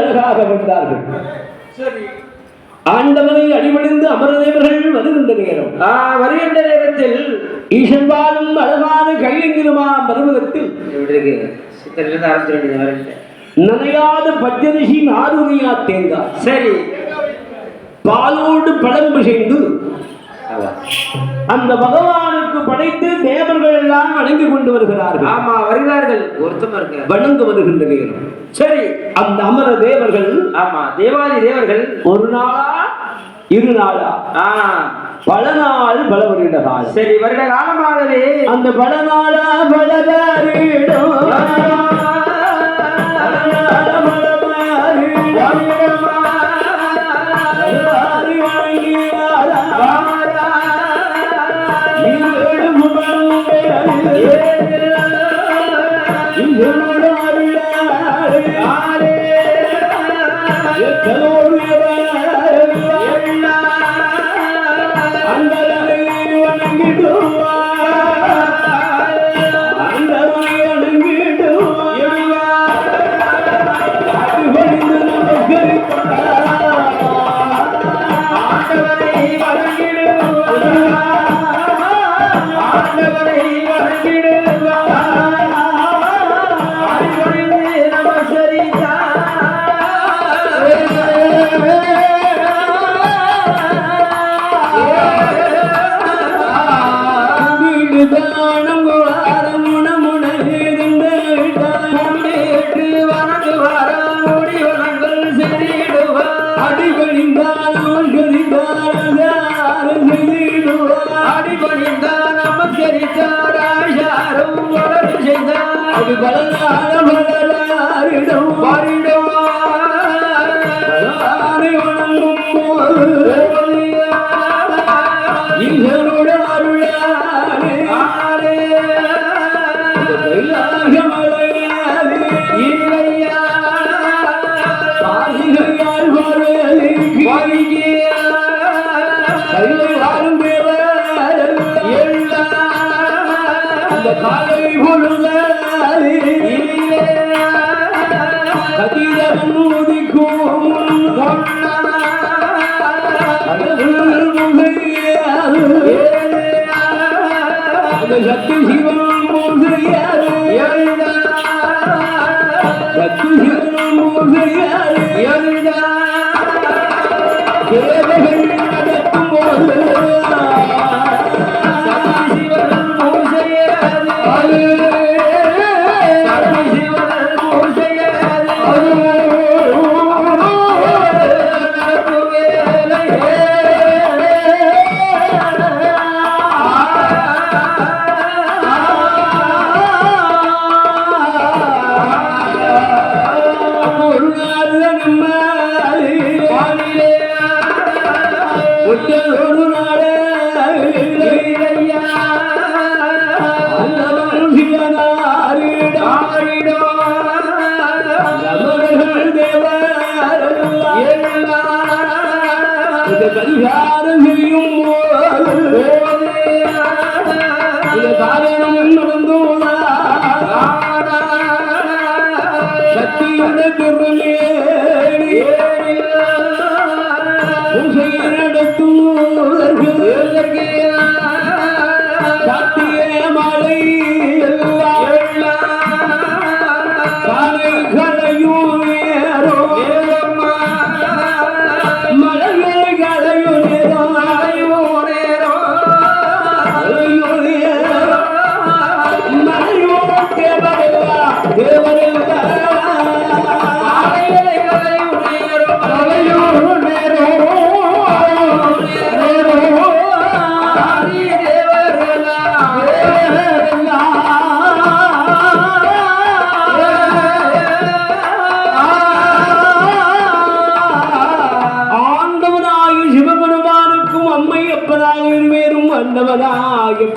அழகாக வந்தார்கள். சரி, ஆண்டவனை அடிபணிந்து அமரதேவர்கள் வருகின்ற நேரம், வருகின்ற நேரத்தில் ஈசன்பாலும் அழகான கையெங்கிலுமா பருவகத்தில் சித்தரிலிருந்து ஆரம்பிச்சு வேண்டியது நனையாத பச்சரிசி நாதுரியா தேங்காய், சரி, பாலோடு பழம்பு செய்து அந்த பகவானுக்கு படைத்து தேவர்கள் எல்லாம் வணங்கி கொண்டு வருகிறார்கள். ஆமா, வருகிறார்கள். ஒருத்தம் இருக்க வணங்க வருகின்ற நேரம், சரி, அந்த அமர தேவர்கள், ஆமா, தேவாதி தேவர்கள் ஒரு நாளா இரு நாளா பல நாள் பல வருட காலம், சரி, வருட காலமாகவே அந்த பல நாளா பல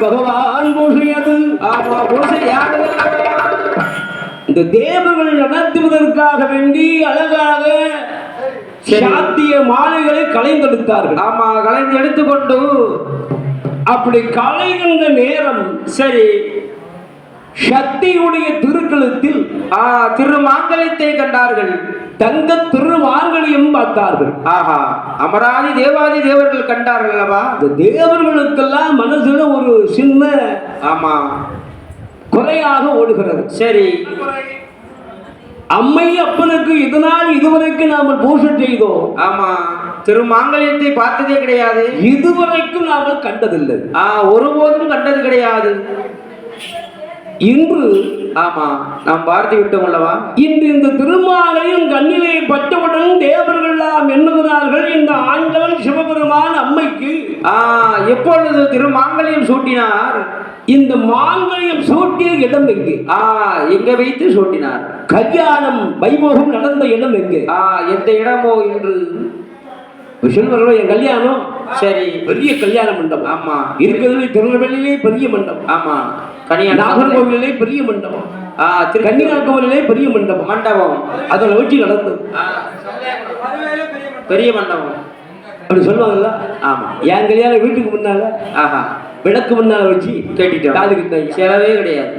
பகவான் பூசையது. இந்த தேவர்கள் நடத்துவதற்காக வேண்டி அழகாக சாத்திய மாலைகளை கலைந்தெடுத்தார்கள். ஆமா, கலைந்து எடுத்துக்கொண்டு அப்படி கலைகின்ற நேரம் சரி சக்தியுடைய திருக்கழுத்தில் திருமாங்கலத்தை கண்டார்கள். தங்க திருமாங்கலியம் பார்த்தார்கள். ஆஹா, அமராதி தேவாதி தேவர்கள் கண்டார்கள் அல்லவா? இந்த தேவர்களுக்கெல்லாம் மனசுல ஒரு சின்ன ஆமா குறையாக ஓடுகிறது. சரி, அம்மை அப்பனுக்கு இதனால் இதுவரைக்கும் நாம பூஜை செய்தோம். ஆமா, திருமாங்கல்யத்தை பார்த்ததே கிடையாது. இதுவரைக்கும் நாம கண்டதில்லை. ஒருபோதும் கண்டது கிடையாது. இன்று ஆமா நாம் பார்த்து விட்டோம் அல்லவா? இன்று இந்த திருமாலையும் கண்ணிலே பட்டவுடன் தேவர்கள் எல்லாம் எண்ணுகிறார்கள், இந்த ஆண்டவன் சிவபெருமான் அம்மைக்கு எப்பொழுது திருமாங்கல்யம் சூட்டினார்? இந்த மாங்கல்யம் சூட்டிய இடம் எங்கே? எங்க வைத்து சூட்டினார்? கல்யாணம் வைபோகம் நடந்த இடம் எங்கே? எந்த இடமோ என்று சொல்வார்கள். என் கல்யாணம் சரி, பெரிய கல்யாண மண்டபம். ஆமா, இருக்கிறதுலே திருநெல்வேலியிலே பெரிய மண்டபம். ஆமா, நாகர்கோவிலே பெரிய மண்டபம். கன்னியாகுமரியிலே பெரிய மண்டபம். அதோட வச்சு நடந்தது பெரிய மண்டபம் அப்படி சொல்லுவாங்கல்ல. ஆமா, என் கல்யாணம் வீட்டுக்கு முன்னால விளக்கு முன்னால வச்சு கேட்டுட்டோம். காதுகிட்ட செலவே கிடையாது.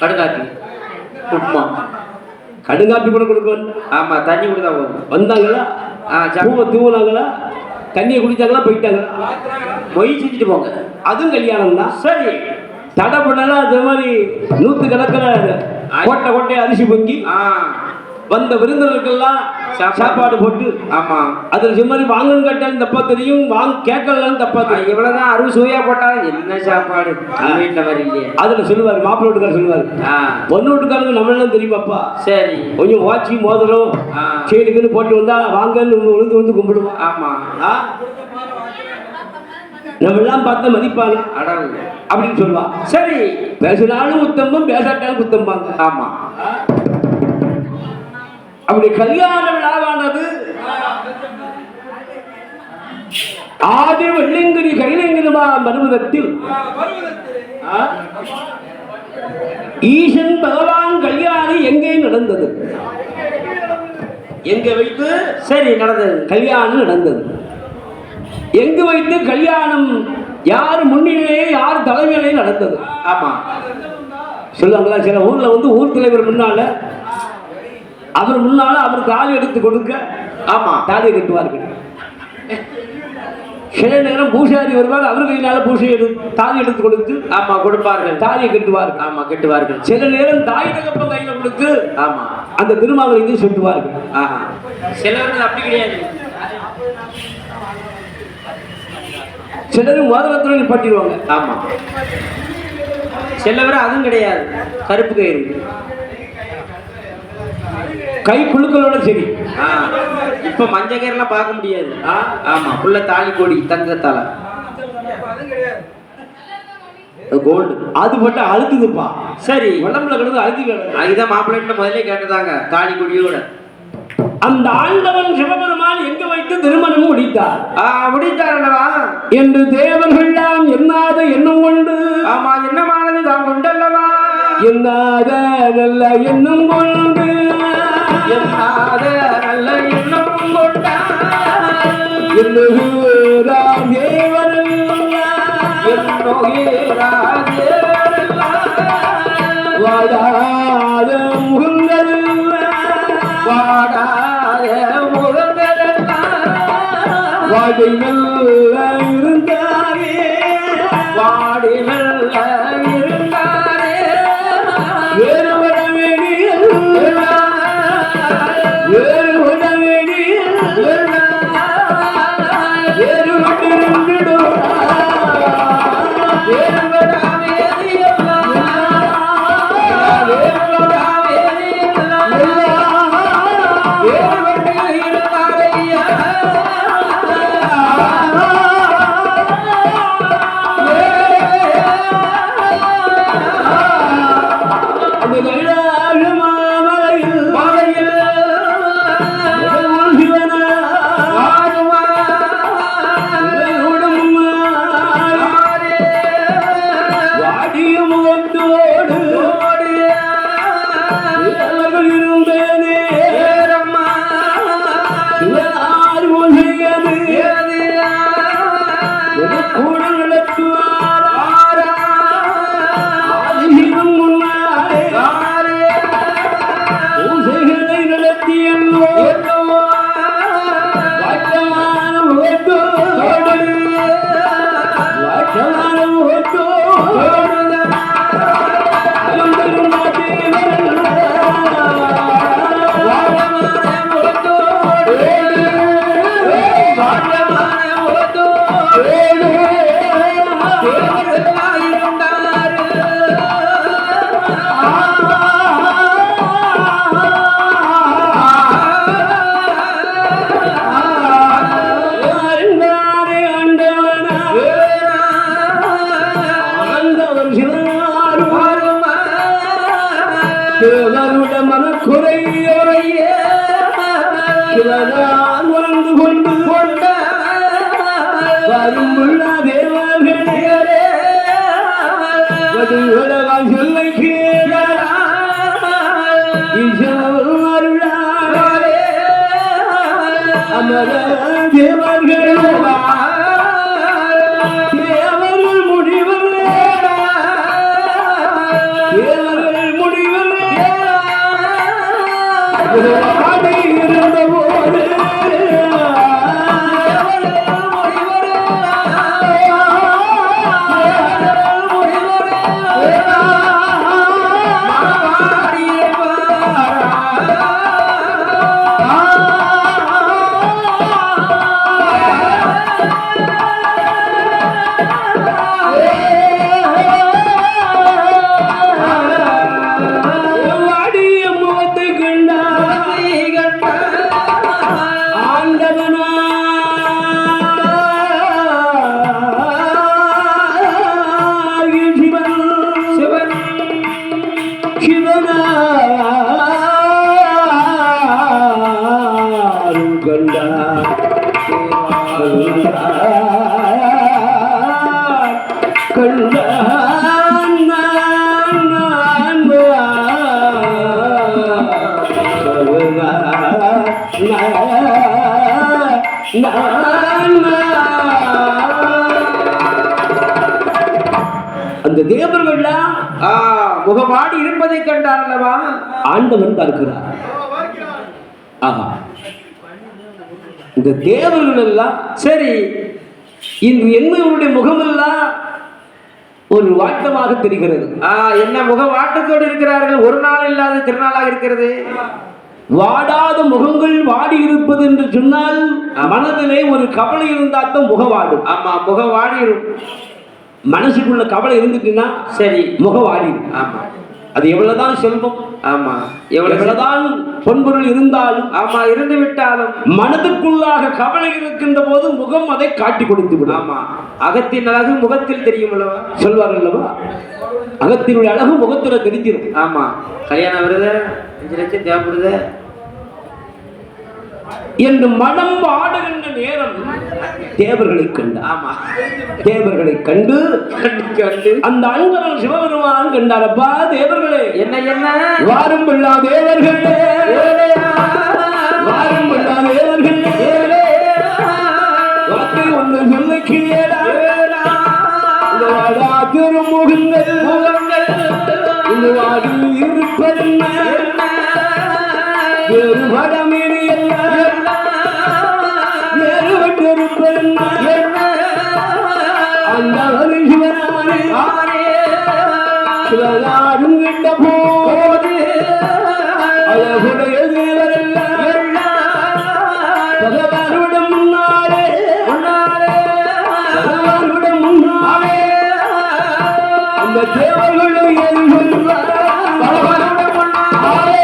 கடுங்காப்பி உப்புமா கடுங்காப்பி கூட கொடுக்க. ஆமா, தண்ணி கொடுத்தா போதும். வந்தாங்களா, பூவை தூவுனாங்களா, தண்ணியை குடித்தாங்களா, போயிட்டாங்களா, மொய் செஞ்சுட்டு போங்க. அதுவும் கல்யாணம் தான். சரி, தடை பண்ணலாம். அது மாதிரி 100 கணக்கில் கோட்டை கோட்டையை அரிசி பொங்கி வந்த விருந்தினருக்கெல்லாம் சாப்பாடு போட்டு. ஆமா, அதுல சும்மாரி வாங்கன்னு கேட்டாலும் தப்பா தெரியும், கேட்கலாம் தப்பா தெரியும். எவ்வளவுதான் அறுவை சுவையா போட்டாலும் என்ன சாப்பாடு வீட்டுல வரலையே. அதுல சொல்லுவாரு மாப்பிள்ளை வீட்டுக்காரர் சொல்லுவாரு, பொண்ணு வீட்டுக்காரங்க நம்மளாம் தெரியுமாப்பா. சரி, கொஞ்சம் வாட்சி மோதிரம் செயினுக்குன்னு போட்டு வந்தா வாங்கன்னு விழுந்து வந்து கும்பிடுவோம். ஆமா, நம்ம எல்லாம் பார்த்த மதிப்பாங்க அப்படின்னு சொல்லுவா. சரி, பேசினாலும் குத்தம்பம், பேசாட்டாலும் குத்தம்பாங்க. ஆமா, அப்படி கல்யாண விழாவானது ஆதி வெள்ளிங்கிரி கைலங்கிரிமா பருவதத்தில் ஈசன் பகவான் கல்யாணம் எங்கே நடந்தது? எங்க வைத்து? சரி, நடந்தது. கல்யாணம் நடந்தது. எங்கு வைத்து கல்யாணம்? யார் முன்னிலையே, யார் தலைமையிலே நடந்தது? ஆமா, சொல்லுவாங்களா? சில ஊர்ல வந்து ஊர் தலைவர் முன்னால, அவர் முன்னால அவர் தாலி எடுத்து கொடுக்க. ஆமா, தாலியை கட்டுவார்கள். சில நேரம் பூசாரி வருவார், அவர் கையினால பூசை தாலி எடுத்து கொடுத்து. ஆமா, கொடுப்பார்கள். தாலியை கட்டுவார்கள். ஆமா, கட்டுவார்கள். சில நேரம் தாய் தகப்ப கையில கொடுத்து. ஆமா, அந்த திருமாவளி சுட்டுவார்கள். சிலர் அப்படி கிடையாது. சிலரும் மோதிரத்துடன் பட்டிடுவாங்க. ஆமா, சிலவர் அதுவும் கிடையாது. கருப்பு கயிறு கை குழுக்களோட சரி. இப்ப மஞ்ச கயிறுலாம் பார்க்க முடியாது. ஆமா, புள்ள தாலி கொடி தங்கத்தால கோல்டு அது போட்டா அழுத்துதுப்பா. சரி, உடம்புல கிடந்து அழுத்தி. அதுதான் மாப்பிள்ளை முதலே கேட்டதாங்க, தாலி கொடியோட. அந்த ஆண்டவன் சிவபெருமான் எங்க வைத்து திருமணம் முடித்தார்? முடித்தாரல்லவா என்று தேவர்கள் என்னாத எண்ணம் கொண்டு. ஆமா, என்னமானது தான் கொண்டல்லவா? என்னாத நல்ல எண்ணம் கொண்டு, என்னாத நல்ல எண்ணம் கொண்டார் எண்ணுகிறார் தேவரெல்லாம், எண்ணுகிறார் தேவரெல்லாம். வாடாத முகங்களெல்லாம், வாடாத முகங்களெல்லாம் வாடி நல்ல இருந்தாரே, வாடி நல்ல இருந்தாரே. வேறு வடவேடி வேறு வடவேடி வேறு வட்டிருந்திடும் வேறு வடாவேதி இருந்தாரையா. சிவனார் வாழ்ந்து கொண்டு கொண்ட வரும்புள்ள தேவர்களே உலகம் சொல்லை கேள அருளாளே அமர தேவர்கள் தேவர்கள் முடிவர் தேவர்கள் முடிவர் ஆடி இருந்த போது அந்த தேவர்கள்லாம் முகமாடி இருப்பதை கண்டார் அல்லவா ஆண்டவன் பார்க்கிறார். ஆஹா, இந்த தேவர்கள் எல்லாம் சரி இன்று என்னுடைய முகமெல்லாம் ஒரு வாட்டமாக தெரிகிறது. என்ன முக வாட்டத்தோடு இருக்கிறார்கள்? ஒரு நாள் இல்லாத திருநாளாக இருக்கிறது. வாடாத முகங்கள் வாடி இருப்பது என்று சொன்னால் மனதிலே ஒரு கவலை இருந்தால்தான் முகவாடும். ஆமா, முகவாடிடும். மனசுக்குள்ள கவலை இருந்துட்டுன்னா சரி முகவாடிடும். ஆமா, அது எவ்வளவுதான் செல்வம், ஆமா எவ்வளவுதான் பொன்பொருள் இருந்தாலும், ஆமா இருந்து விட்டாலும் மனதுக்குள்ளாக கவலை இருக்கின்ற போது முகம் அதை காட்டி கொடுத்து விடும். ஆமா, அகத்தின் அழகு முகத்தில் தெரியும் அல்லவா சொல்வார் அல்லவா, அகத்தினுடைய அழகு முகத்துல தெரிஞ்சிடும். ஆமா, கல்யாணம் வருது 5 லட்சம் தேவைப்படுது என்று மனம் வாடுகின்ற நேரம் தேவர்களை கண்டு, ஆமா தேவர்களை கண்டு அந்த அன்பர்கள் சிவபெருமான் கண்டாரப்பா. தேவர்களே என்ன என்ன வாரும் பிள்ளா தேவர்களே, வாரும் பிள்ளா தேவர்களே, வார்த்தை ஒன்று சொல்ல கீழா திருமுகங்கள் இந்த வாடி இருப்பதென்ன வேறுபடமேனி சிவனாரும் கண்ட போது அழகுடைய தேவரெல்லாம் பகவானுடன் முன்னாலே பகவானுடன் முன்னாலே அந்த தேவர்களும் ஏறி சொல்வார் பகவானுடன் முன்னாலே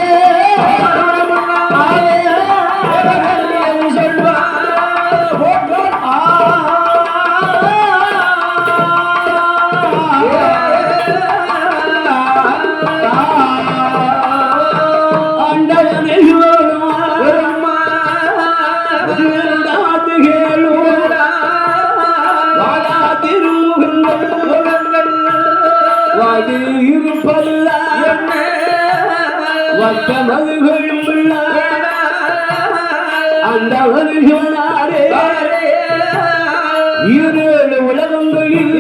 அந்த ஈரேழு உலகங்களில்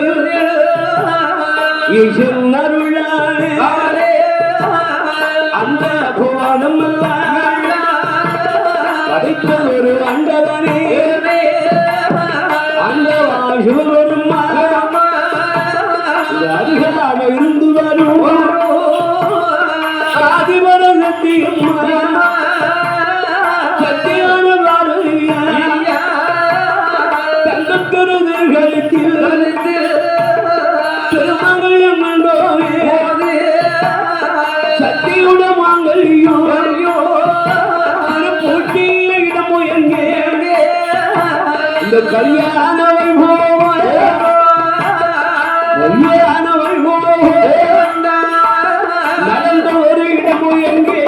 அந்த புவானம் படைத்த ஒரு அண்டவனே அந்த சிவபெரும் அதிகமாக இருந்து வரும் ஆதிவர சத்தியம் சத்தியான தங்கக்கருதுகளுக்கு திருமங்கலம் என்றோவே சத்தியுட மாங்கல்யம் போட்டிய இடமோ எங்கே இந்த கல்யாண வைபோகம் கல்யாண வைபோகம் நடந்த ஒரு இடமோ எங்கே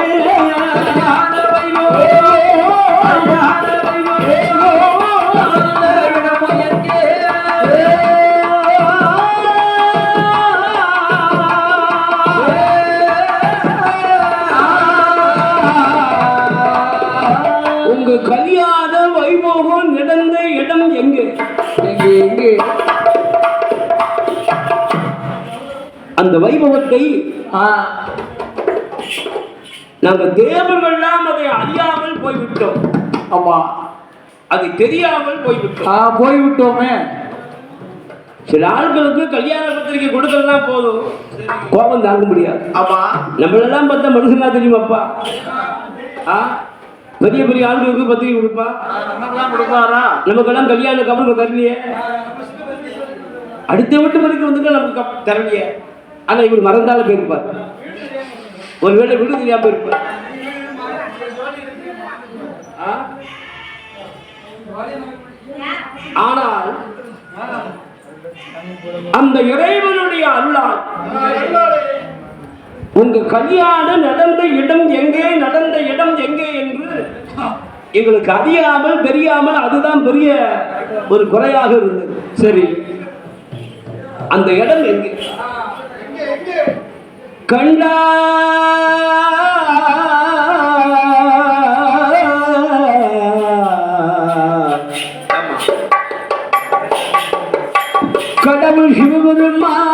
உங்க கல்யாண வைபோகம் நடந்த இடம் எங்கே? எங்கே அந்த வைபவத்தை நாங்கள் தேவர்கள்லாம் அதை அறியாமல் போய்விட்டோம். ஆமா, அது தெரியாமல் போய்விட்டோம். போய்விட்டோமே. சில ஆட்களுக்கு கல்யாண பத்திரிக்கை கொடுக்கறதா போதும், கோபம் தாங்க முடியாது. ஆமா, நம்மளெல்லாம் பார்த்தா மனுஷனா தெரியுமாப்பா? பெரிய பெரிய ஆளுகளுக்கு பத்திரிக்கை கொடுப்பா, நமக்கெல்லாம் கொடுப்பாரா? நமக்கெல்லாம் கல்யாண கவனம் தரலையே, அடுத்த வீட்டு வரைக்கும் வந்து நமக்கு தரலையே. ஆனா இவர் மறந்தாலும் போயிருப்பார், ஒருவேளை வீடு தெரியாம இருப்பார். ஆனால் அந்த இறைவனுடைய அருளால் உங்க கல்யாணம் நடந்த இடம் எங்கே, நடந்த இடம் எங்கே என்று எங்களுக்கு அறியாமல் தெரியாமல், அதுதான் பெரிய ஒரு குறையாக இருந்தது. சரி, அந்த இடம் எங்கே? கண்டா கடவுள் சிவபெருமான்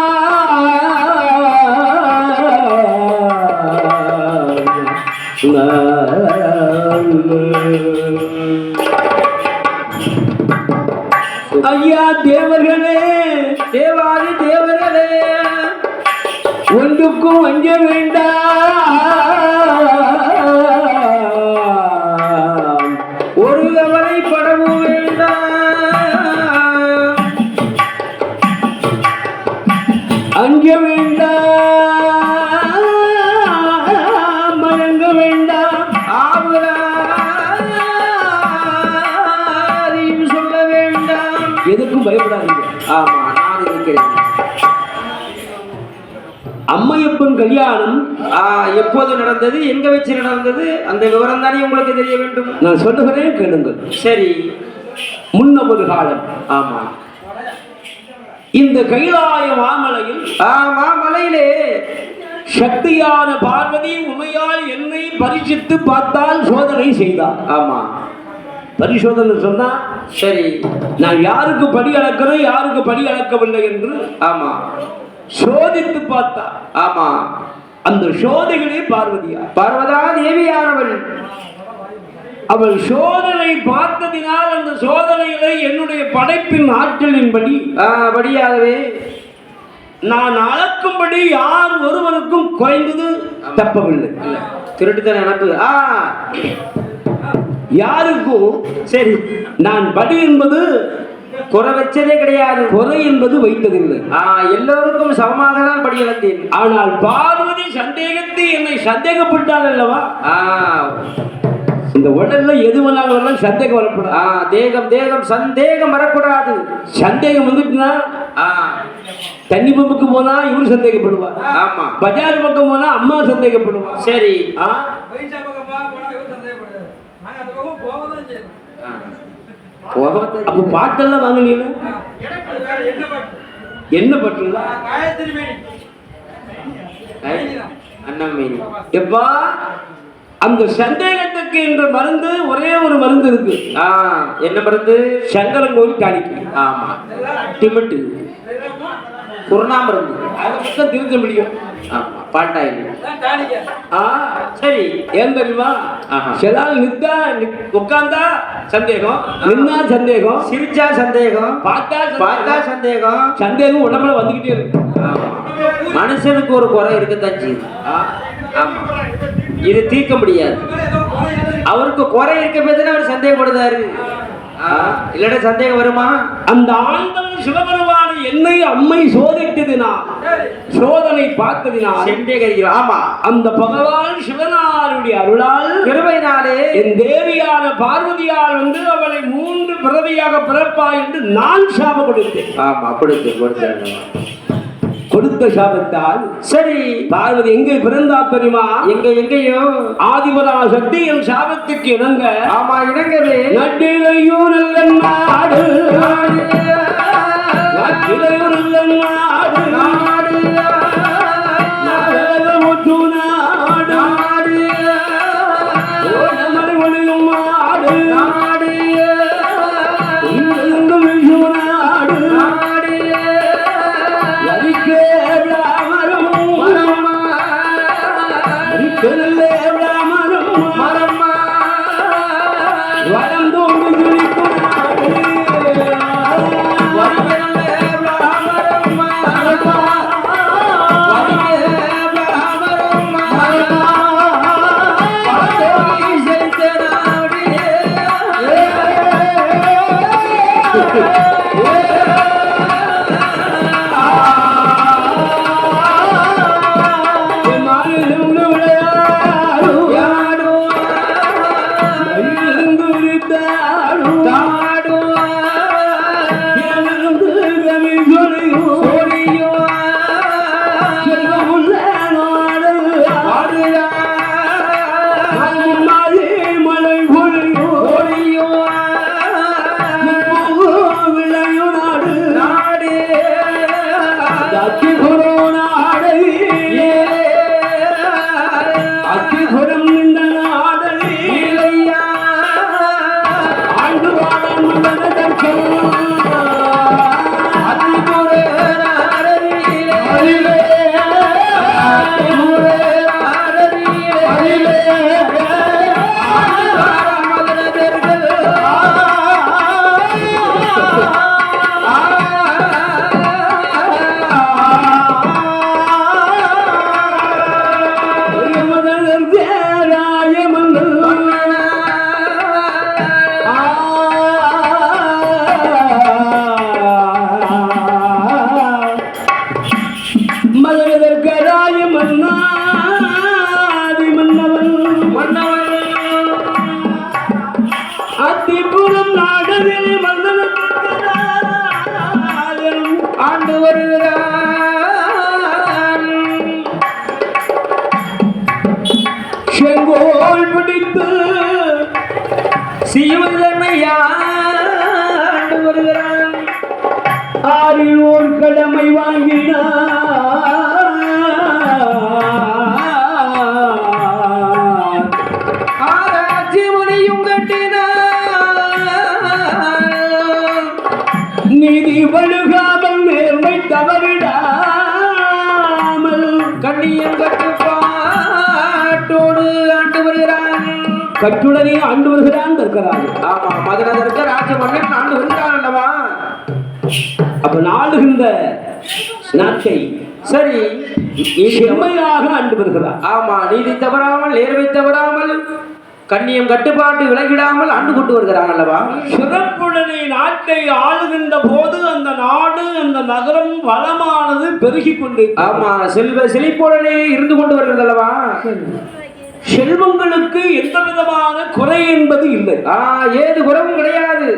ஐயா தேவர்களே, தேவாதி தேவர்களே, ஒன்றுக்கும் அஞ்ச வேண்டாம், ஒரு கவலை படவும் வேண்டாம், அஞ்ச வேண்டாம், மயங்க வேண்டாம், ஆவராதையும் சொல்ல வேண்டாம், எதுக்கும் பயப்படாதீங்க. ஆமா, நான் இருக்கிறேன். அம்மையப்பன் கல்யாணம் எப்போது நடந்தது, எங்க வச்சு நடந்தது, அந்த விவரம் தானே உங்களுக்கு தெரிய வேண்டும். நான் சொல்லுகிறேன், கேளுங்கள். சரி, முன்ன ஒரு காலம், ஆமா, இந்த கைலாய மாமலையில் மாமலையிலே சக்தியான பார்வதி உமையால் என்னை பரிசித்து பார்த்தால் சோதனை செய்தார். ஆமா, பரிசோதனை சொன்னா சரி, நான் யாருக்கு படி அளக்கிறேன், யாருக்கு படி அளக்கவில்லை என்று ஆமா சோதித்து பார்த்தா. ஆமா, அந்த சோதனைகளே பார்வதியா, பார்வதா தேவியானவள். அவள் சோதனை பார்த்ததினால் அந்த சோதனைகளை என்னுடைய படைப்பின் ஆற்றலின்படி படியாகவே நான் அளக்கும்படி யார் ஒருவருக்கும் குறைந்தது தப்பவில்லை. திருட்டுத்தன எனக்கு யாருக்கும் சரி நான் படி என்பது குறை வச்சதே கிடையாது, குறை என்பது வைத்ததில்லை. எல்லோருக்கும் சமமாக தான் படி இழந்தேன். ஆனால் பார்வதி சந்தேகத்தை என்னை சந்தேகப்பட்டாள் அல்லவா? இந்த உடல்ல எது வேணாலும் சந்தேகம் வரக்கூடாது. தேகம் தேகம் சந்தேகம் வரக்கூடாது. சந்தேகம் வந்துட்டுனா தண்ணி பம்புக்கு போனா இவரு சந்தேகப்படுவா. ஆமா, பஜார் பக்கம் போனா அம்மா சந்தேகப்படுவா. சரி, அப்ப பாட்டெல்லாம் வாங்கினீங்க என்ன பட்டுல அண்ணாமேரி எப்பா அந்த சந்தேகத்துக்கு என்ற மருந்து ஒரே ஒரு மருந்து இருக்கு. என்ன மருந்து? சங்கரங்கோயில் டானிக்கு. ஆமா, டிமிட்டு குருணா மருந்து. அதை மட்டும் திருத்த முடியும். ஆமா, பாட்டாயில். சரி, ஏன் தெரியுமா? சில ஆள் நித்தா உட்கார்ந்தா சந்தேகம், நின்னா சந்தேகம், சிரிச்சா சந்தேகம், பார்த்தா சந்தேகம், சந்தேகம் உடம்புல வந்துகிட்டே இருக்கு. மனுஷனுக்கு ஒரு குறை இருக்கத்தான் செய்யுது. ஆமா, இது தீர்க்க முடியாது. அவருக்கு குறை இருக்க போது அவர் சந்தேகப்படுதாரு, இல்லடா சந்தேகம் வருமா? அந்த ஆண்டவன் சிவபெருமான என்னை அம்மை சோதித்ததினால், சோதனை பார்த்ததினால் சந்தேகிக்கிறார். ஆமா, அந்த பகவான் சிவனாருடைய அருளால் கிருபையினாலே என் தேவியான பார்வதியால் வந்து அவளை 3 பிறவியாக பிறப்பா என்று நான் சாபம் கொடுத்தேன். ஆமா, கொடுத்த சாபத்தால் சரி பார்வதி எங்கே பிறந்தா தெரியுமா? எங்கேயோ ஆதிபராசக்தி என் சாபத்துக்கு இணங்க. ஆமா, இணங்கவே நட்டிலையோ நல்ல நாடு, நட்டிலையோ நல்ல நாடு, நாடு, நாடு, நாடு, நாடு, ஐயங்குறித்தாடும் அத்திபுரம் நாடகில் ஆண்டு வருகிறான் செங்கோல் பிடித்து சீவனையாண்டு வருகிறான் ஆறில் ஓர் கடமை வாங்கினார் நீதி வழுகாமல் நேர்மை தவறிடாமல் கண்ணியம் கட்டுப்பாட்டோடு ஆண்டு வருகிறான் கட்டுடனே ஆண்டு வருகிறான் தற்கிறான் ஆமா மதுரை தற்க ராஜ மன்னன் ஆண்டு வருகிறான் அல்லவா அப்ப நாடுகின்ற நாட்டை சரி செம்மையாக ஆண்டு வருகிறார் ஆமா நீதி தவறாமல் நேர்மை தவறாமல் கண்ணியம் கட்டுப்பாட்டு விலகிடாமல் ஆண்டு கொண்டு வருகிறான் அல்லவா சிறப்புடனே நாட்டை ஆளுகின்ற போது அந்த நாடு அந்த நகரம் வளமானது பெருகி கொண்டு ஆமா செழிப்புடனே இருந்து கொண்டு வருகிறது அல்லவா செல்வங்களுக்கு எந்த விதமான குறை என்பது இல்லை ஏது குறைவும் கிடையாது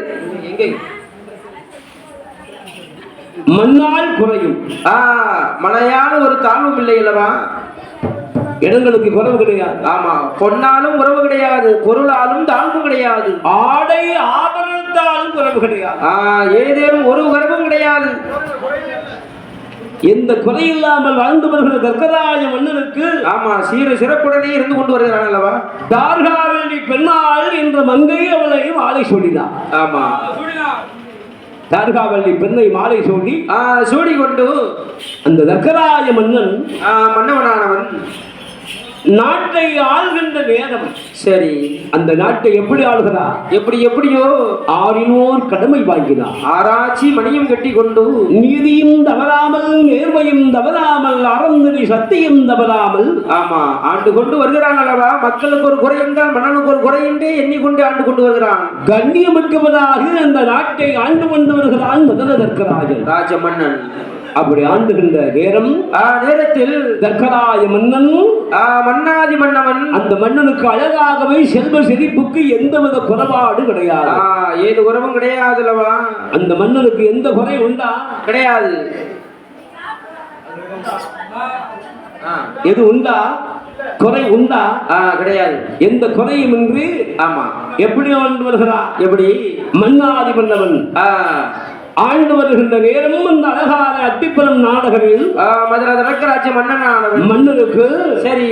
எங்கே மண்ணால் குறையும் மழையான ஒரு தாழ்வும் இல்லை அல்லவா இடங்களுக்கு குறவு கிடையாது ஆமா பொன்னாலும் உறவு கிடையாது பொருளாலும் தாழ்வு கிடையாது ஆடை ஆபரணத்தாலும் குறவு கிடையாது ஏதேனும் ஒரு குறவும் கிடையாது எந்த குறையில்லாமல் வாழ்ந்து வருகிற தர்க்கராஜ மன்னனுக்கு ஆமா சீர சிறப்புடனே இருந்து கொண்டு வருகிறான் அல்லவா தார்காவல்லி பெண்ணாள் என்ற மங்கை அவளை மாலை சூடினார் ஆமா தார்காவல்லி பெண்ணை மாலை சூடி சூடிக்கொண்டு அந்த தர்க்கராஜ மன்னன் மன்னவனானவன் நாட்டை ஆள்கின்ற நேரம் சரி அந்த நாட்டை எப்படி ஆளுகிறார் எப்படியோ ஆறினோர் கடமை வாங்கினார் ஆராய்ச்சி மணியும் கட்டி கொண்டு நீதியும் தவறாமல் நேர்மையும் தவறாமல் அறந்தறி சத்தியம் தவறாமல் ஆமா ஆண்டு கொண்டு வருகிறான் அல்லவா மக்களுக்கு ஒரு குறை என்றால் மன்னனுக்கு ஒரு குறை என்றே எண்ணிக்கொண்டு ஆண்டு கொண்டு வருகிறான் கண்ணியமிக்கவனாக அந்த நாட்டை ஆண்டு கொண்டு வருகிறான் மதுரை தர்க்கராஜன் ராஜ மன்னன் அப்படி ஆண்டுகின்ற நேரத்தில் தர்க்கராய மன்னன் மன்னாதி மன்னவன் அந்த மன்னனுக்கு அழகாகவே செல்வ செழிப்புக்கு எந்தவித குறைபாடு கிடையாது ஏது குறைவும் கிடையாது அல்லவா அந்த மன்னனுக்கு எந்த குறை உண்டா கிடையாது எது உண்டா குறை உண்டா கிடையாது எந்த குறையும் இன்றி ஆமா எப்படி ஆண்டு வருகிறார் எப்படி மன்னாதி மன்னவன் ஆண்டு வருகின்ற நேரமும் அந்த அழகான அத்திப்புறம் நாடகத்தில் மதுரை தர்க்கராஜ மன்னனானவன் மன்னனுக்கு சரி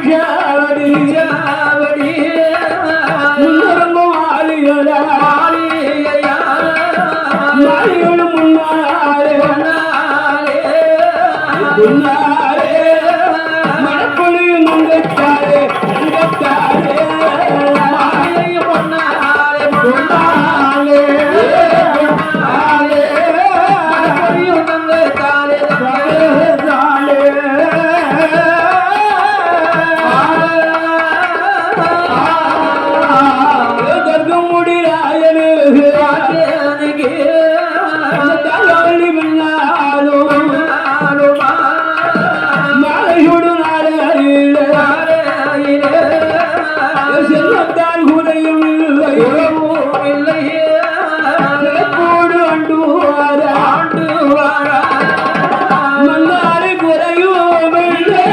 சாவடி சாவடி முன்னரங்கும் ஆளிகளா மாளிகளும் முன்னாலே முன்னாலே மனப்பொழியும் முங்கத்தாரே முங்கத்தாரே மாளிகையும் முன்னாலே முன்னாலே மனப்பொழியும் முங்கத்தாரே தாலே தர்க்கம் முடியாயனு தலைவலி மன்னாலும் மாலையோடு நாளையிலே செல்லத்தான் குறையும் இல்லை சிறப்போடு ஆண்டு வார மன்னாரை குறையும் இல்லை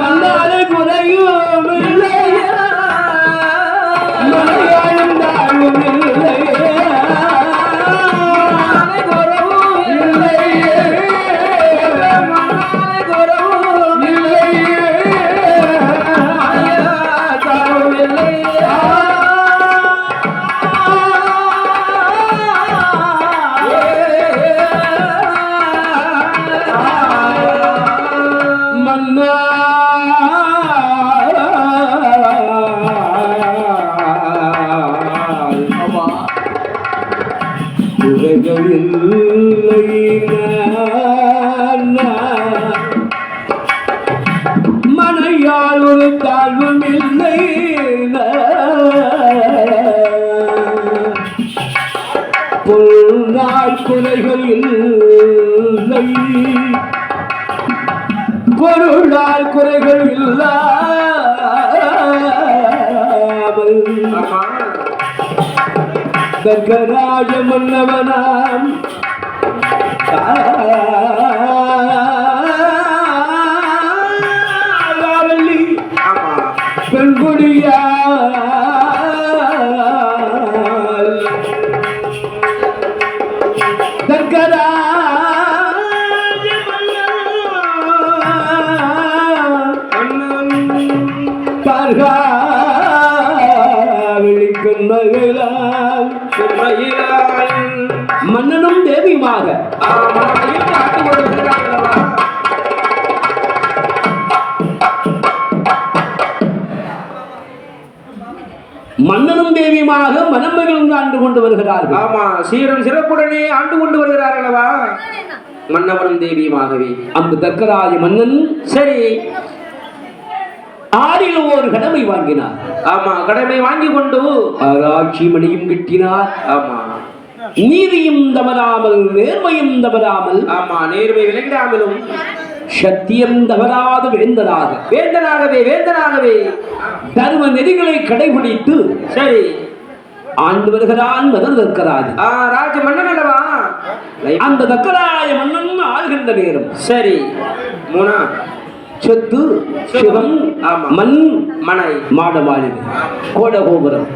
மன்னாரை குறையும் இல்லை மலையாளும் தாழும் இல்லை மனையால் ஒரு தாழ்வும் இல்லை பொருளால் குறைகள் இல்லை பொருளால் குறைகள் இல்லை தர்கராஜ மன்னவனாம் காவலி பெண்குடியா தர்கராஜ மன்னனும் தேவியுமாக மன்னனும் தேவியுமாக மணமகளும் ஆண்டு கொண்டு வருகிறார்கள். ஆமா, சீரும் சிறப்புடனே ஆண்டு கொண்டு வருகிறார்களவா மன்னவனும் தேவியுமாகவே. அந்த தர்கராஜ மன்னன் சரி ஆறில் ஒரு கடமை வாங்கினார். ஆமா, கடமை வாங்கி கொண்டு ஆராய்ச்சி மணியும் கிட்டினார். ஆமா, நீதியும் தவறாமல் நேர்மையும் தவறாமல். ஆமா, நேர்மை விளங்கிடாமலும் சத்தியம் தவறாத வேந்தனாகவே தர்ம நெறிகளை கடைபிடித்து சரி ஆண்டு வருகிறான் மன்னர் தர்கராஜ். ராஜ மன்னன் அல்லவா? அந்த தர்கராஜ மன்னன் ஆள்கின்ற நேரம் சரி மூணா சொத்து சுகம் மண் மனை மாட மாளிகை கோடகோபுரம்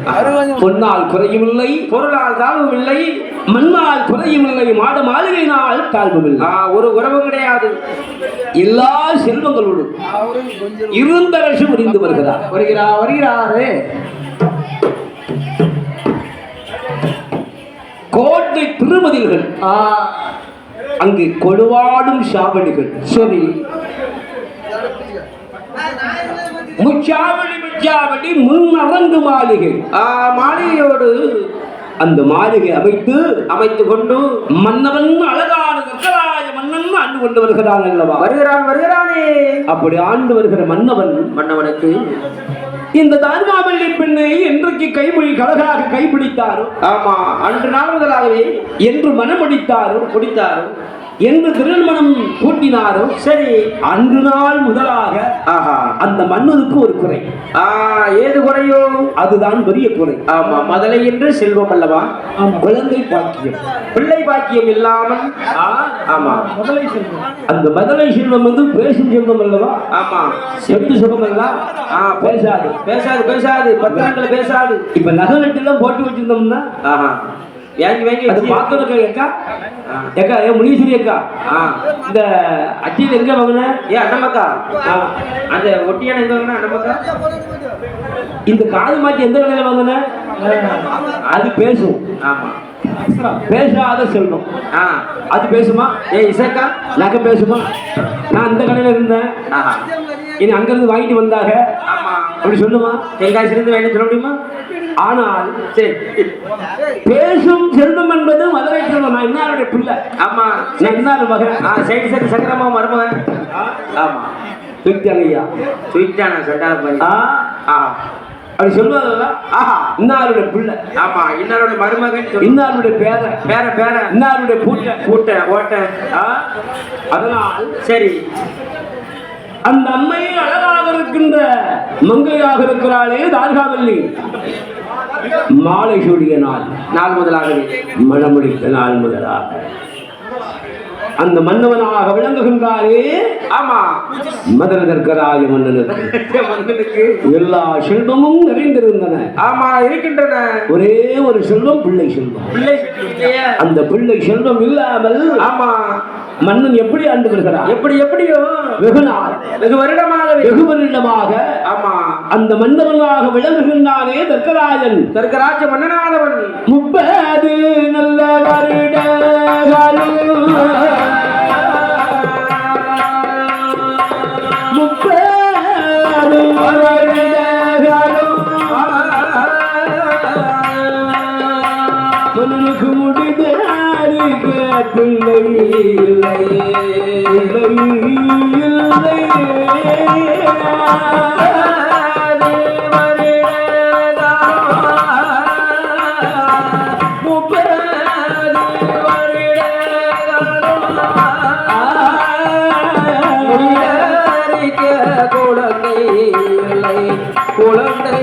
பொன்னால் குறையுமில்லை பொருளால் தாழ்வும் இல்லை மண்ணால் குறையுமில்லை மாட மாளிகையினால் தாழ்வும் இல்லை. ஒரு உறவும் கிடையாது. எல்லா செல்வங்களோடு இருந்த வருஷம் புரிந்து வருகிறாரு. கோட்டை திருமதில்கள் அங்கு கொடுவாடும் சாவடிகள். சரி, முச்சாவடி முன் அரங்கு மாளிகை. மாளிகையோடு அந்த மாளிகை அமைத்து கொண்டு மன்னவன் அழகான தர்கராஜ மன்னன் ஆண்டு கொண்டு வருகிறான் அல்லவா? வருகிறானே. அப்படி ஆண்டு வருகிற மன்னவனுக்கு இந்த தார்மாவல்லி பெண்ணை என்றைக்கு கைமொழி கழகாக கைப்பிடித்தாரோ, ஆமா, அன்று நாள் முதலாகவே என்று மனமடித்தாரோ குடித்தாரோ என்று திருமணம் கூட்டினாரோ சரி, அன்று நாள் முதலாக அந்த மன்னனுக்கு ஒரு குறை. ஏது குறையோ? அதுதான் பெரிய குறை. ஆமா, மதலை என்று செல்வம் அல்லவா? குழந்தை பாக்கியம், பிள்ளை பாக்கியம் இல்லாமல். ஆமா, முதலை செல்வம். அந்த முதலை செல்வம் வந்து பேசும் செல்வம் அல்லவா? ஆமா, செத்து சுகம் எல்லாம் பேசாது 10 நாட்கள் பேசாது. இப்ப நகை நட்டு எல்லாம் போட்டு வச்சிருந்தோம்னா வாங்கி வாங்கி அது வச்சு- பார்த்தோம் அக்கா ஆ. ஏக்கா ஏன் முனீஸ்வரி அக்கா ஆ. இந்த அச்சியில் எங்க வாங்கின ஏன் அண்ணமக்கா அந்த ஒட்டியான எங்க வாங்கினா அண்ணமக்கா இந்த காது மாட்டி எந்த கடையில் வாங்கின அது பேசும் ஆமா பேசாத செல்வம் ஆ அது பேசுமா இசக்கா நகை பேசுமா நான் இந்த கடையில் இருந்தேன் ஆஹா இனி அங்கிருந்து வாங்கிட்டு வந்தாங்க ஆமா அப்படி சொல்லுமா தேங்காய் சிறந்து வேணும் சொல்ல முடியுமா ஆனால் சரி பேசும் செல்வம் என்பது மதுரை செல்வம் நான் இன்னாருடைய பிள்ளை ஆமா நான் இன்னார் மகன் சரி சரி சங்கரமா மருமகன் ஆமா ஐயா ஸ்வீட்டான சண்டால பாய் ஆ அப்படி சொல்லுவாங்க ஆஹா இன்னாருடைய பிள்ளை ஆமா இன்னாரோட மருமகன் சொல்லு. இன்னாருடைய பேர பேர பேர இன்னாருடைய பூட்டை கூட்ட ஓட்ட அதனால் சரி அந்த அம்மை அழகாக இருக்கின்ற மங்கையாக இருக்கிறாளே தார்காவல்லி மாலை சூடிய நாள் முதலாகவே மணமுடித்த நாள் முதலாக அந்த மன்னவனாக விளங்குகின்றாரே ஆமா மதுரதற்கராய மன்னனுக்கு மகனுக்கு எல்லா செல்வமும் நிறைந்திருந்தன ஆமா இருக்கின்றன ஒரே ஒரு செல்வம் பிள்ளை செல்வம் பிள்ளை இல்லையா? அந்த பிள்ளை செல்வம் இல்லாமல் ஆமா மன்னன் எப்படி ஆண்டு வருகிறார் எப்படி எப்படியோ வெகு நாள் வெகு வருடமாக வெகு வருடமாக ஆமா அந்த மன்னவனாக விளங்குகின்றானே தர்க்கராஜன் தர்க்கராஜ மன்னனானவன் 30 நல்ல வருடங்களும் 30 வருடங்களும் மன்னனுக்கு முடிந்தாருக்கு பிள்ளை இல்லை இல்லை குழந்தை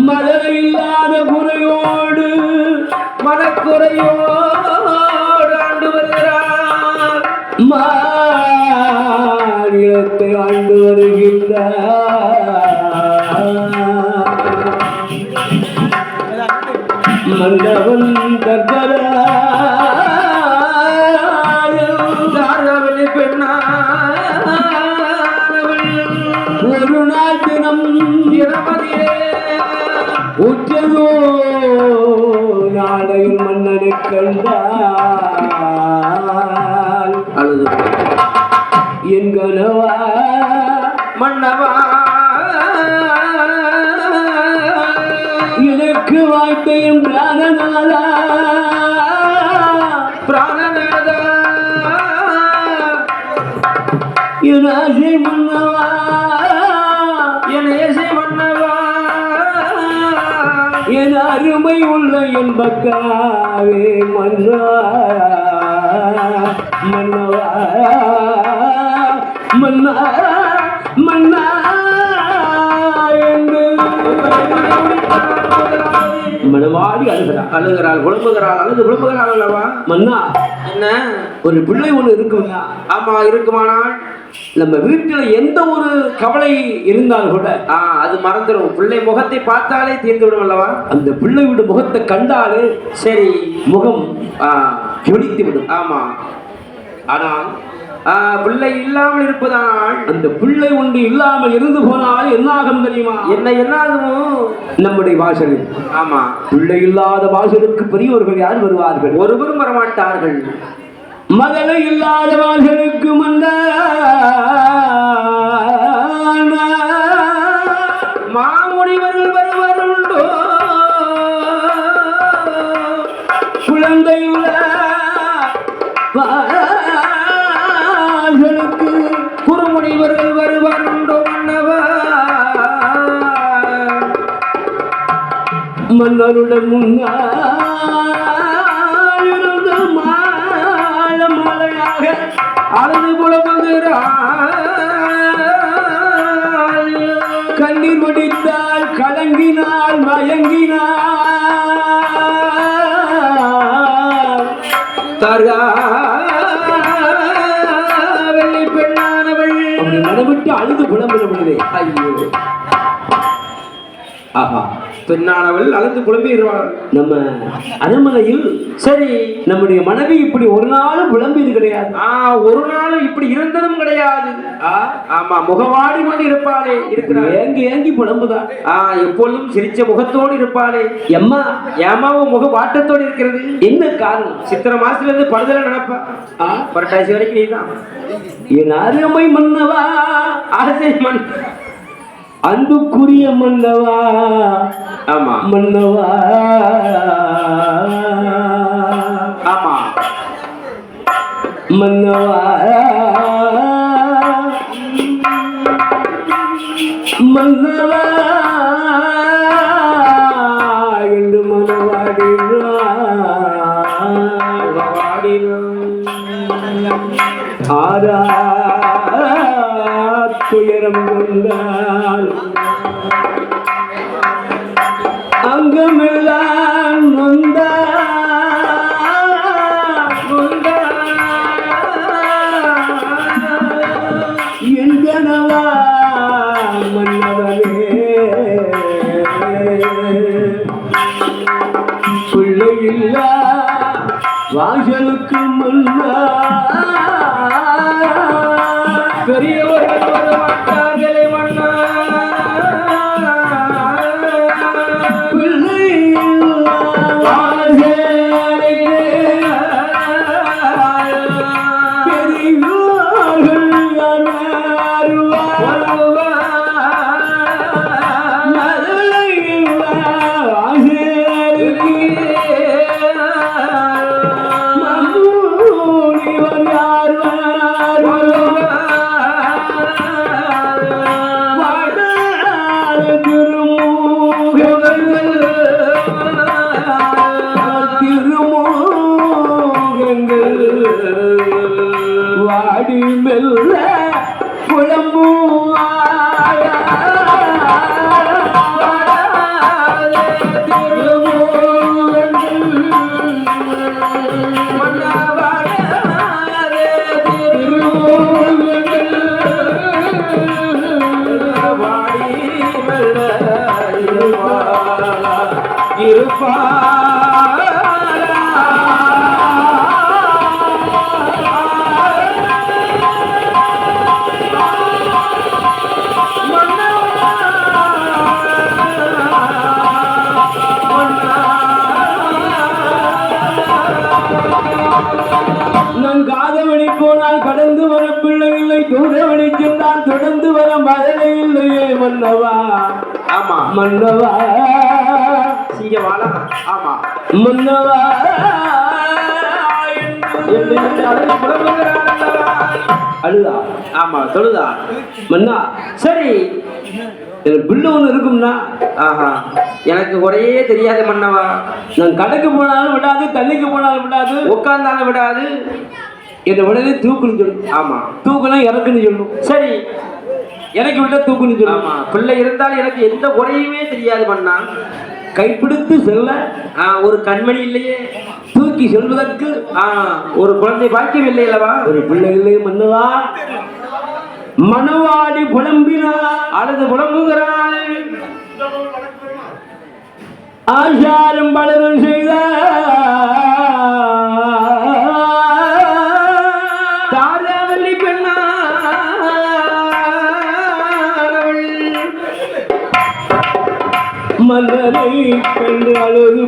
மழை இல்லாத குறையோடு மனக்குறையோடு ஆண்டு வருகிறார் மாநிலத்தை ஆண்டு வருகின்றார் மன்னவன் தாராவளி பெண்ணானவள் ஒரு நாள் தினம் இரமதியே உற்றதோ நாளையும் மன்னனை கண்டால் அழுது என் கனவா மன்னவா எனக்கு வாய்த்தையும் பிராணநாதா பிராணநாதா என் ஆசை மன்னவா என் ஏசை மன்னவா என் அருமை உள்ள என் பக்காவே மன்னவா மன்னவா மன்னா மன்னா என்று மனமாடி அழுகிறார் அழுகிறாள் புலம்புகிறாள் அழுது புலம்புகிறாள் அல்லவா மன்னா என்ன ஒரு பிள்ளை ஒண்ணு இருக்குன்னா ஆமா இருக்குமானால் நம்ம வீட்டுல எந்த ஒரு கவலை இருந்தால் கூட அது மறந்துடும் பிள்ளை முகத்தை பார்த்தாலே தீர்ந்து விடும் அல்லவா அந்த பிள்ளையோட முகத்தை கண்டாலே சரி முகம் ஜொலித்து விடும் ஆமா ஆனால் பிள்ளை இல்லாமல் இருப்பதால் அந்த பிள்ளை ஒன்று இல்லாமல் இருந்து போனால் என்ன ஆகும் தெரியுமா? என்ன ஆகுமோ? நம்முடைய வாசலில் ஆமா பிள்ளை இல்லாத வாசலுக்கு பெரியவர்கள் யார் வருவார்கள்? ஒருவரும் வரமாட்டார்கள். மகளை இல்லாத வாசலுக்கு மாமுனிவர்கள் வருவருண்டோ? குழந்தையுள்ள வாசலுக்கு குறுமுனிவர்கள் வருவருண்டோ? மன்னருடன் முன்னாள் இருந்த மாலையாக அழுது புலம்புகிறார். கண்ணீர் வடித்தால் கலங்கினாள் மயங்கினாள். வெள்ளி பெண்ணானவள் அப்படி நடவிட்டு அழுது புலம்பினே. ஐயோ ஆஹா, பெண்ணானவள் அழுது புலம்பிடுவாள். நம்ம அரண்மனையில் சரி நம்முடைய மனைவி இப்படி ஒரு நாளும் புலம்பியது கிடையாது. ஒரு நாளும் இப்படி இருந்ததும் கிடையாது. ஆமா முகவாடி கொண்டு இருப்பாளே இருக்கிறாள். ஏங்கி ஏங்கி புலம்புதா? எப்பொழுதும் சிரிச்ச முகத்தோடு இருப்பாளே. எம்மா ஏமாவும் முக வாட்டத்தோடு இருக்கிறது. என்ன காரணம்? சித்திரை மாசத்துல இருந்து படுதல நினைப்பா. புரட்டாசி வரைக்கும் நீதான் என் அருமை மன்னவா, ஆசை மண் அன்புக்குரிய மன்னவா. ஆமா மன்னவா, ஆமா மன்னவா, மன்னவா என்று ஆரா துயரம் கொண்டால் அங்கமெல்லாம் என் கனவா மன்னவனே. பிள்ளையில்லா வாசலுக்கு முன்னா பெரியவர்கள் வருவார்களே மன்னா. பிள்ளையில்லா வாசலிலே பெரியோர்கள் மதுரையில்லா வாசலுக்கு மம்முனிவர் யார் வாடி மெல்ல புலம்புவாய இருப்பா நான் காதவழி போனால் கடந்து வர பிள்ளை இல்லை, தூரவழி சென்றால் தொடர்ந்து வர மழை இல்லையே மன்னவா. ஆமா மன்னவா சிங்கவாளா. ஆமா மன்னவா அழுதா. ஆமா தொழுதா. மன்னா சரி எனக்கு பிள்ளை ஒன்று இருக்கும்னா. ஆஹா எனக்கு ஒரே தெரியாது மன்னவா. நான் கடைக்கு போனாலும் விடாது, தண்ணிக்கு போனாலும் விடாது, உட்கார்ந்தாலும் விடாது. என்னை உடனே தூக்குன்னு சொல்லும். ஆமா தூக்குனா இறக்குன்னு சொல்லும். சரி எனக்கு விட்டா தூக்குன்னு சொல்லும். ஆமா பிள்ளை இருந்தால் எனக்கு எந்த குறையுமே தெரியாது மன்னா. கைப்பிடித்து செல்ல ஒரு கண்மணி இல்லையே, தூக்கி செல்வதற்கு ஒரு குழந்தை பாக்கியம் இல்லை அல்லவா. ஒரு பிள்ளை இல்லை மன்னவா. மனவாடி புலம்பினார், அழுது புலம்புகிறாள். ஆசாரம் பலரும் செய்த மன்னரை கண்டு அழுது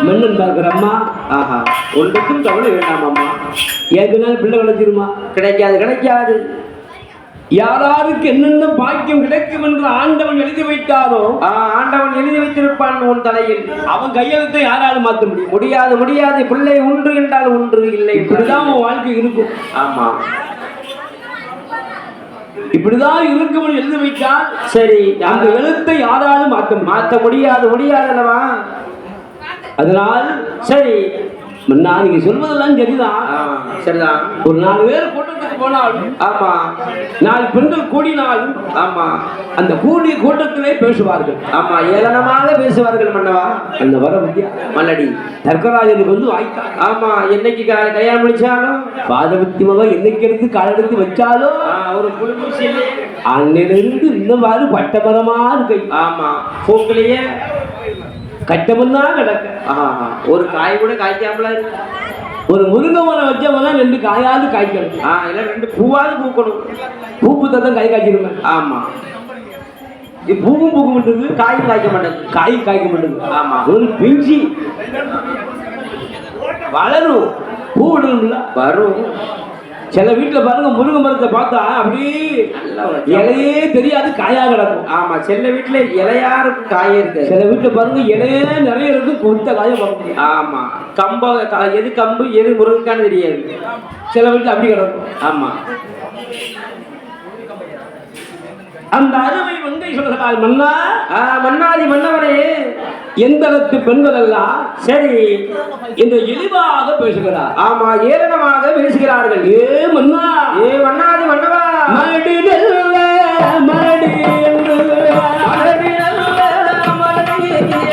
மன்னன் பார்க்கிறம்மா, ஆஹா, ஒன்றுக்கும் கவலை வேண்டாம் அம்மா. ஏற்கனவே பிள்ளை கிடைச்சிருமா? கிடைக்காது கிடைக்காது. யாராருக்கு என்னென்ன பாக்கியம் கிடைக்கும் என்று ஆண்டவன் எழுதி வைத்தாரோ ஆண்டவன் எழுதி வைத்திருப்பான் உன் தலையில். அவன் கையெழுத்தை யாராலும் மாற்ற முடியும்? முடியாது முடியாது. பிள்ளை ஒன்று என்றால் ஒன்று, இல்லை இப்படிதான் உன் வாழ்க்கை இருக்கும். ஆமா, இப்படிதான் இருக்கும் எழுதி வைத்தால் சரி, அந்த எழுத்தை யாராலும் மாற்ற முடியாது முடியாதல்லவா? அதனால் சரி, நான் நீங்க சொல்வதெல்லாம் சரிதான். சரிதான். ஒரு 4 பேர் கூட்டத்துக்கு போனாலும், ஆமா, 4 பெண்கள் கூடினாலும், ஆமா, அந்த கூடிய கூட்டத்திலே பேசுவார்கள். ஆமா, ஏளனமாக பேசுவார்கள் மன்னவா. அந்த வர வித்யா மல்லடி தர்க்கராஜனுக்கு வந்து வாய்க்கா. ஆமா, என்னைக்கு கல்யாணம் முடிச்சாலும் பாதவத்தி மகன் என்னைக்கு எடுத்து காலெடுத்து வச்சாலும் ஒரு புழுப்பூசி அன்னிலிருந்து இந்த மாதிரி பட்டமரமா இருக்கு. ஆமா, பூக்களையே கட்டமெல்லாம் கிடக்க. ஒரு காய் கூட காய்க்காமல இருக்கு. ஒரு முருங்கை மரம் வச்சவங்க 2 காயாவது காய்க்கணும். இல்ல 2 பூவாவது பூக்கணும். பூப்பு தான் காய் காய்ச்சிருங்க. ஆமா, பூவும் பூக்க மாட்டேங்குது, காயும் காய்க்க மாட்டேங்குது. காயும் காய்க்க மாட்டேங்குது. ஆமா, ஒரு பிஞ்சி வளரும், பூ விடணும்ல, வரும். சில வீட்டுல பாருங்க முருங்கை மரத்தை பார்த்தா அப்படியே இலையே தெரியாது, காயா கிடக்கும். ஆமா, சில வீட்டுல இலையா இருக்கும், காயே இருக்கு. சில வீட்டுல பாருங்க இலையே நிறைய இருக்கும், கொத்த காய பார்க்க. ஆமா, கம்ப எது கம்பு எது முருங்கைக்கான்னு தெரியாது. சில வீட்டுல அப்படி கிடக்கும். ஆமா, அந்த அருமை வந்து சொல்றாள், மன்னா மன்னாதி மன்னவனே, எந்த இடத்து பெண்கள் எல்லாம் சரி இந்த இழிவாக பேசுகிறார். ஆமா, ஏளனமாக பேசுகிறார்கள். ஏ மன்னா, ஏ மன்னாதி மன்னவா, மரடி நல்ல மரடி என்று மரடி நல்ல மரடி என்று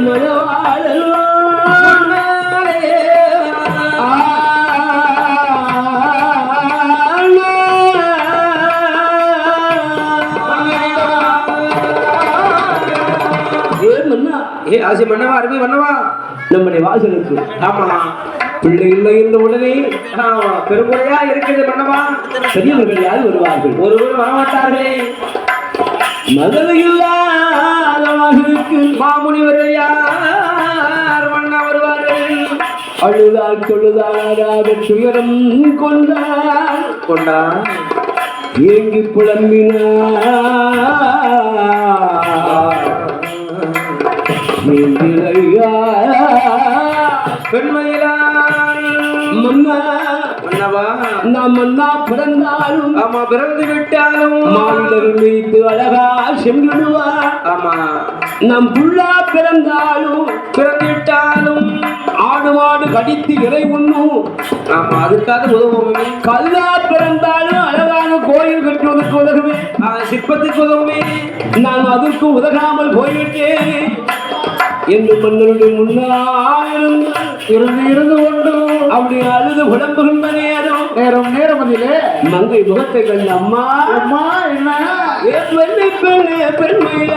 மனவாளன் ஏ ஆசி மன்னவா, அருமை மன்னவா, நம்முடைய வாசலுக்கு ஆமா பிள்ளை இல்லை என்ற உடனே பெருமுறையா இருக்குது மன்னவா. பெரியவர்கள் யார் வருவார்கள்? ஒருவரும் வரமாட்டார்களே. மதுரை இல்லாத மகனுக்கு மாமுனிவர்கள் யார் மன்னா வருவார்கள்? அழுதால் தொழுதாராத துயரம் கொண்டார் ஏங்கி புலம்பினார் பெண்மையிலான் மன்னா மன்னவா, நாம் மன்னா பிறந்தாலும் ஆமா பிறந்து விட்டாலும் மாநிலர் மீது அழகா சென்றுடுவார். ஆமா நம் புள்ளா பிறந்தாலும் பிறந்துவிட்டாலும் ஆடு மாடு கடித்து இறை உண்ணும். ஆமா அதுக்காக உதவுமே. கல்லா பிறந்தாலும் அழகான கோயில் கட்டுவதற்கு உதவுமே, சிற்பத்துக்கு உதவுமே. நான் அதற்கு உதகாமல் போய்விட்டேன் என்று மன்னருடைய முன்னால் இருந்து கொண்டு அப்படி அழுது உடம்புகின்ற நேரம் அதிலே மங்கை முகத்தை கண்டு அம்மா அம்மா என்ன பெண்ணை பெண்ணே பெண்மையில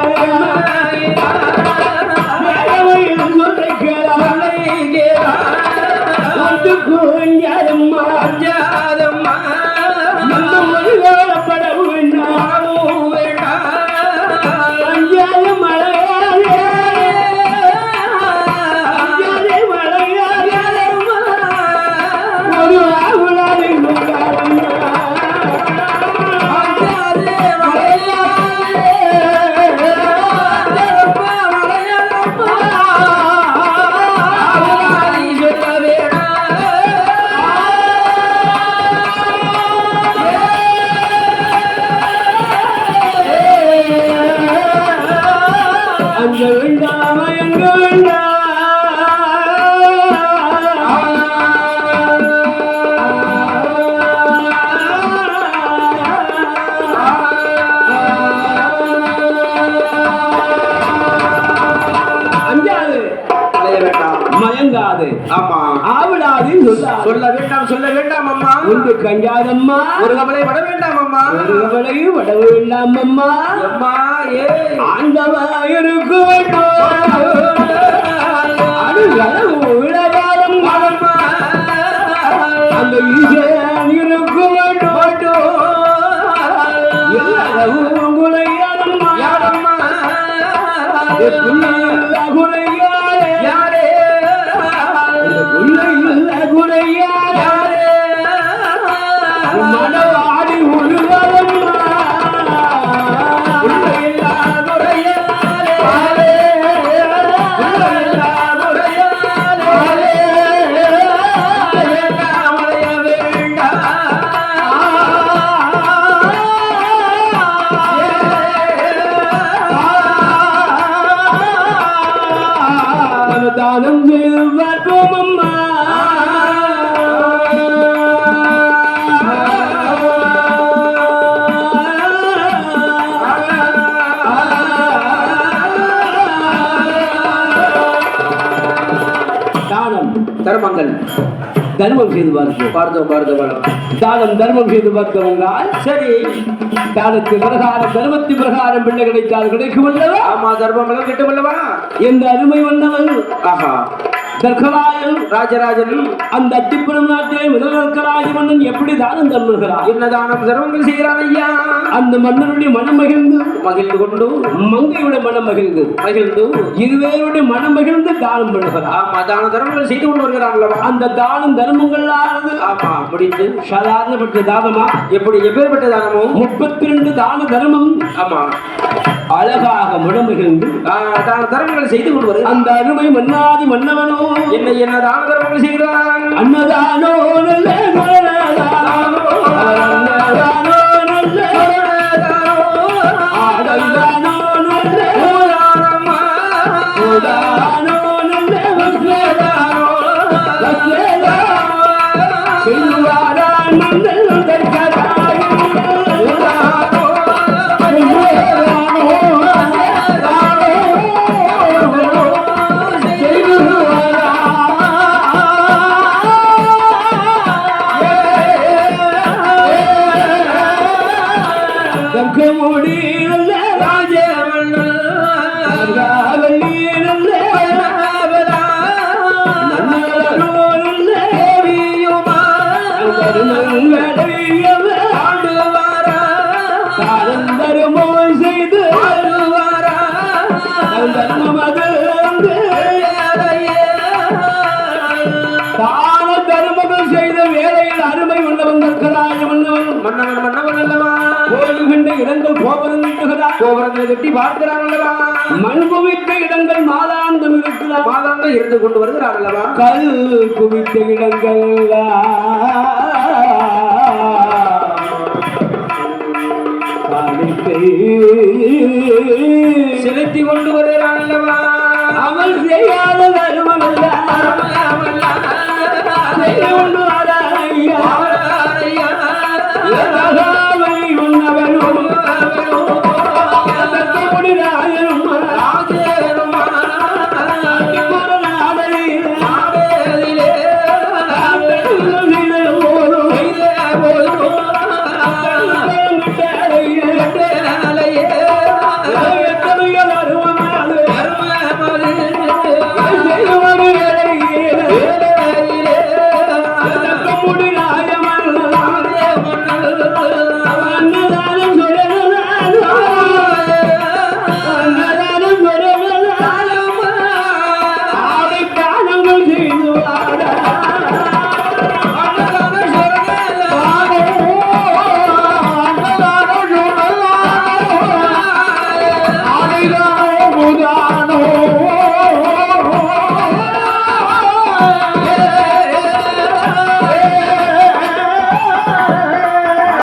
படவு வேண்டாம் மயங்காது, ஆமா ஆவிடாது சொல்ல வேண்டாம், சொல்ல வேண்டாம் அம்மா. ஒன்று கஞ்சாதம்மா, ஒரு கவலை பட வேண்டாம் அம்மா, ஒரு கவலையும் பட வேண்டாம் அம்மா. அம்மா ஏ ஆண்டவா இருக்கு உலகாலம் அந்த ஈசன் இருக்கு எல்லாரும் குலையாதம்மா மனவாடி உருவதம்மா தானம் செய்வோம் அம்மா. தானம் தர்மங்கள் தர்மம் செய்து பார்த்தோம். தானம் தர்மம் செய்து பார்த்தவங்க சரி. தானத்து பிரகாரம் தர்மத்து பிரகாரம் பிள்ளை கிடைத்தால் கிடைக்கும் அல்லவா? ஆமா தர்மம் கிட்டும் அல்லவா? எந்த அருமை வந்தவன் ஆஹா தர்கராயன் ராஜராஜன் அந்த அத்திப்புறம் நாட்டிலே முதல் தர்கராஜ மன்னன் எப்படி தானம் தருகிறார்? என்ன தானம் தர்மங்கள் செய்கிறான் ஐயா? அந்த மன்னனுடைய மனம் மகிழ்ந்து கொண்டு மங்கையுடைய மனம் மகிழ்ந்து இருவேருடைய மனம் மகிழ்ந்து தானம் பண்ணுகிறார். ஆமா தான தர்மங்கள் செய்து கொண்டு வருகிறான். அந்த தானம் தர்மங்களானது ஆமா முடிந்து சாதாரணப்பட்ட தானமா? எப்படி எப்பேற்பட்ட தானமோ 32 தான தர்மம் ஆமா அழகாக மனமகிழ்ந்து தான தர்மங்கள் செய்து கொண்டு வருகிறான். அந்த அருமை மன்னாதி மன்னவனோ என்ன தான தர்மங்கள் செய்கிறான்? அன்னதானோ நல்ல தர்மம் அது தான தர்மங்கள் செய்த வேலையில் அருமை உள்ளவன் தற்கராய மன்னவன் மன்னவன் மன்னவன் அல்லவா கோயில்கின்ற இடங்கள் கோபுரம் கட்டுகிறார் கோபுரங்களை கட்டி பார்க்கிறான் அல்லவா மண் குவித்த இடங்கள் மாதாந்தம் இருக்கிறார் மாதாந்தம் இருந்து கொண்டு வருகிறான் அல்லவா கல் குவித்த இடங்கள் செலுத்தி கொண்டு வருகிறான் அல்லவா அவள் செய்யாத தர்மம் அல்ல கொண்டு வரையா உண்ணவனும்